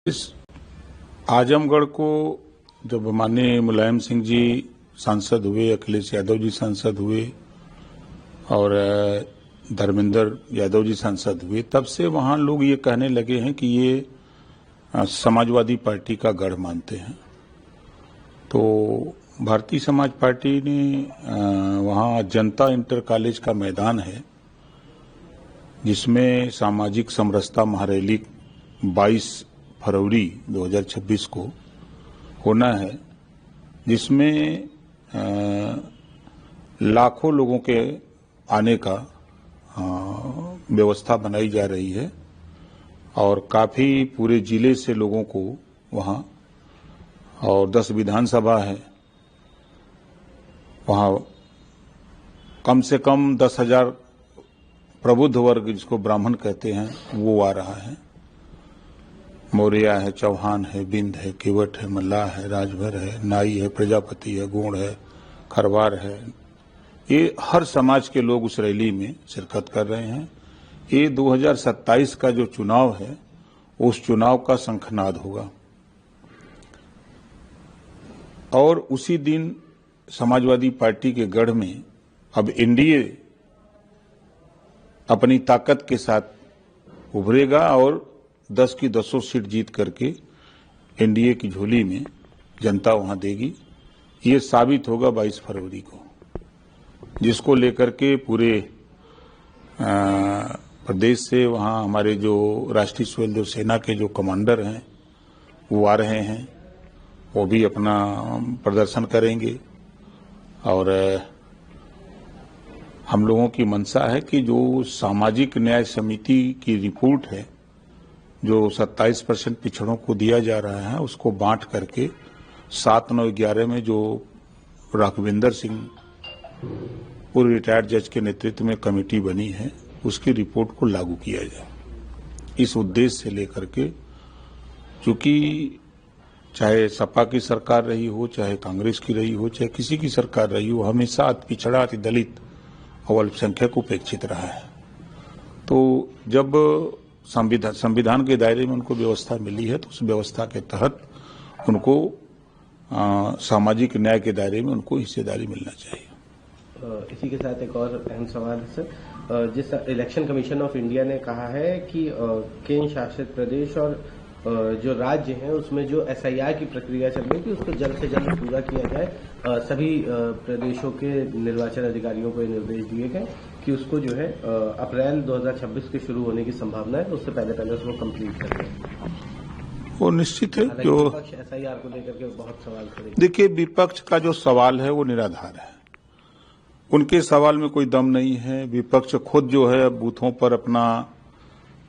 इस आजमगढ़ को जब माननीय मुलायम सिंह जी सांसद हुए, अखिलेश यादव जी सांसद हुए और धर्मेंद्र यादव जी सांसद हुए, तब से वहां लोग ये कहने लगे हैं कि ये समाजवादी पार्टी का गढ़ मानते हैं। तो भारतीय समाज पार्टी ने वहां जनता इंटर कॉलेज का मैदान है, जिसमें सामाजिक समरसता महारैली 22 फरवरी 2026 को होना है, जिसमें लाखों लोगों के आने का व्यवस्था बनाई जा रही है और काफी पूरे जिले से लोगों को वहां, और 10 विधानसभा है वहां, कम से कम 10,000 प्रबुद्ध वर्ग, जिसको ब्राह्मण कहते हैं, वो आ रहा है। मौर्य है, चौहान है, बिंद है, केवट है, मल्लाह है, राजभर है, नाई है, प्रजापति है, गोंड है, खरवार है। ये हर समाज के लोग उस रैली में शिरकत कर रहे हैं। ये 2027 का जो चुनाव है, उस चुनाव का शंखनाद होगा। और उसी दिन समाजवादी पार्टी के गढ़ में अब एनडीए अपनी ताकत के साथ उभरेगा और 10 की 10 सीट जीत करके एनडीए की झोली में जनता वहां देगी। ये साबित होगा 22 फरवरी को, जिसको लेकर के पूरे प्रदेश से वहां हमारे जो राष्ट्रीय स्वयं देव सेना के जो कमांडर हैं वो आ रहे हैं, वो भी अपना प्रदर्शन करेंगे। और हम लोगों की मंशा है कि जो सामाजिक न्याय समिति की रिपोर्ट है, जो 27% पिछड़ों को दिया जा रहा है, उसको बांट करके 7, 9, 11 में जो राघवेंद्र सिंह पूर्व रिटायर्ड जज के नेतृत्व में कमेटी बनी है, उसकी रिपोर्ट को लागू किया जाए। इस उद्देश्य से लेकर के, चूंकि चाहे सपा की सरकार रही हो, चाहे कांग्रेस की रही हो, चाहे किसी की सरकार रही हो, हमेशा अति पिछड़ा, अति दलित और अल्पसंख्यक उपेक्षित रहा है। तो जब संविधान के दायरे में उनको व्यवस्था मिली है, तो उस व्यवस्था के तहत उनको सामाजिक न्याय के दायरे में उनको हिस्सेदारी मिलना चाहिए। इसी के साथ एक और अहम सवाल है सर, जिस इलेक्शन कमीशन ऑफ इंडिया ने कहा है कि केंद्र शासित प्रदेश और जो राज्य हैं उसमें जो एसआईआर की प्रक्रिया चल रही थी उसको जल्द से जल्द पूरा किया जाए। सभी प्रदेशों के निर्वाचन अधिकारियों को ये निर्देश दिए गए कि उसको जो है अप्रैल 2026 के शुरू होने की संभावना है, तो उससे पहले उसको कंप्लीट कर दें। वो निश्चित है। जो विपक्ष एसआईआर को लेकर के बहुत सवाल करेगा। देखिए, विपक्ष का जो सवाल है वो निराधार है, उनके सवाल में कोई दम नहीं है। विपक्ष खुद जो है बूथों पर अपना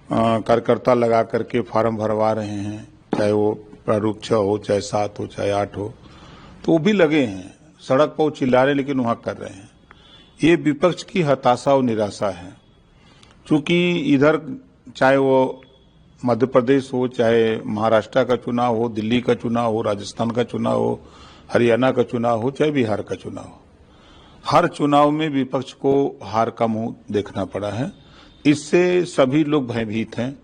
कार्यकर्ता लगा करके फार्म भरवा रहे हैं, चाहे वो प्रारूप 6 हो, चाहे 7 हो, चाहे 8 हो, तो वो भी लगे हैं सड़क पर, चिल्ला रहे, लेकिन वहां कर रहे हैं। ये विपक्ष की हताशा और निराशा है। क्योंकि इधर चाहे वो मध्य प्रदेश हो, चाहे महाराष्ट्र का चुनाव हो, दिल्ली का चुनाव हो, राजस्थान का चुनाव हो, हरियाणा का चुनाव हो, चाहे बिहार का चुनाव हो, हर चुनाव में विपक्ष को हार का मुंह देखना पड़ा है। इससे सभी लोग भयभीत हैं।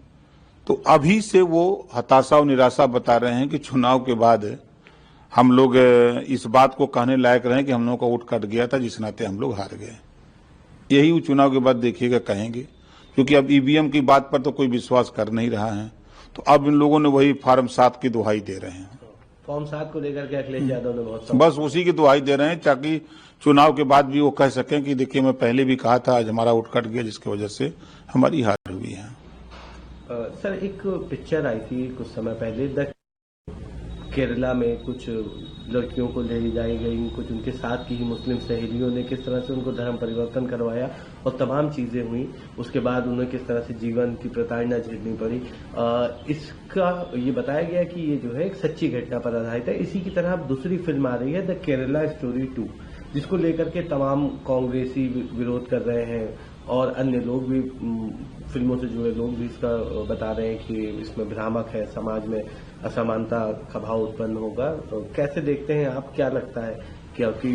तो अभी से वो हताशा और निराशा बता रहे हैं कि चुनाव के बाद हम लोग इस बात को कहने लायक रहे कि हम लोगों का वोट कट गया था, जिस नाते हम लोग हार गए। यही वो चुनाव के बाद देखिएगा कहेंगे, क्योंकि अब ईवीएम की बात पर तो कोई विश्वास कर नहीं रहा है। तो अब इन लोगों ने वही फॉर्म 7 की दुहाई दे रहे हैं। फॉर्म 7 को लेकर के अखिलेश यादव ने बहुत बस उसी की दुहाई दे रहे हैं, ताकि चुनाव के बाद भी वो कह सकें कि देखिए, मैं पहले भी कहा था, आज हमारा वोट कट गया, जिसकी वजह से हमारी हार हुई है। सर, एक पिक्चर आई थी कुछ समय पहले, केरला में कुछ लड़कियों को ले जाई गई, कुछ उनके साथ की ही मुस्लिम सहेलियों ने किस तरह से उनको धर्म परिवर्तन करवाया और तमाम चीजें हुई। उसके बाद उन्हें किस तरह से जीवन की प्रताड़ना झेलनी पड़ी। इसका ये बताया गया कि ये जो है एक सच्ची घटना पर आधारित है। इसी की तरह अब दूसरी फिल्म आ रही है, द केरला स्टोरी 2, जिसको लेकर के तमाम कांग्रेसी विरोध कर रहे हैं और अन्य लोग भी, फिल्मों से जुड़े लोग भी इसका बता रहे हैं कि इसमें भ्रामक है, समाज में असमानता का भाव उत्पन्न होगा। तो कैसे देखते हैं आप, क्या लगता है? क्योंकि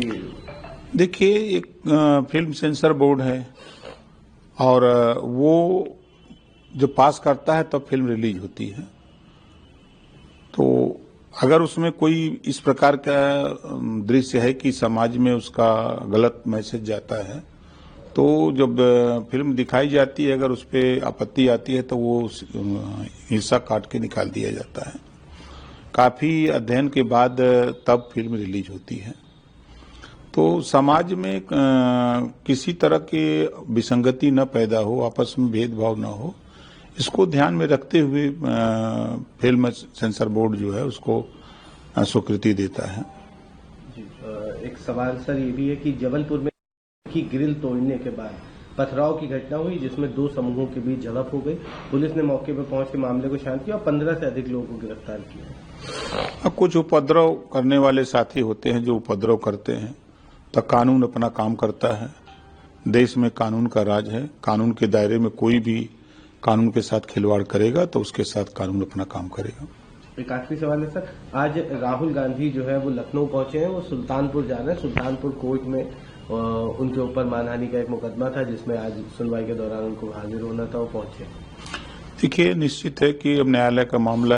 देखिए, एक फिल्म सेंसर बोर्ड है और वो जो पास करता है तब फिल्म रिलीज होती है। तो अगर उसमें कोई इस प्रकार का दृश्य है कि समाज में उसका गलत मैसेज जाता है, तो जब फिल्म दिखाई जाती है, अगर उस पर आपत्ति आती है तो वो हिस्सा काट के निकाल दिया जाता है। काफी अध्ययन के बाद तब फिल्म रिलीज होती है। तो समाज में किसी तरह की विसंगति न पैदा हो, आपस में भेदभाव न हो, इसको ध्यान में रखते हुए फिल्म सेंसर बोर्ड जो है उसको स्वीकृति देता है। जी, एक सवाल सर ये भी है कि जबलपुर में की ग्रिल तोड़ने के बाद पथराव की घटना हुई जिसमें 2 समूहों के बीच झड़प हो गई। पुलिस ने मौके पर पहुंच के मामले को शांत किया और 15 से अधिक लोगों को गिरफ्तार किया। कुछ उपद्रव करने वाले साथी होते हैं जो उपद्रव करते हैं, तो कानून अपना काम करता है। देश में कानून का राज है। कानून के दायरे में कोई भी कानून के साथ खिलवाड़ करेगा तो उसके साथ कानून अपना काम करेगा। एक आखिरी सवाल है सर, आज राहुल गांधी जो है वो लखनऊ पहुंचे हैं, वो सुल्तानपुर जा रहे हैं। सुल्तानपुर कोर्ट में उनके ऊपर मानहानि का एक मुकदमा था जिसमें आज सुनवाई के दौरान उनको हाजिर होना था, वो पहुंचे। देखिए, निश्चित है कि अब न्यायालय का मामला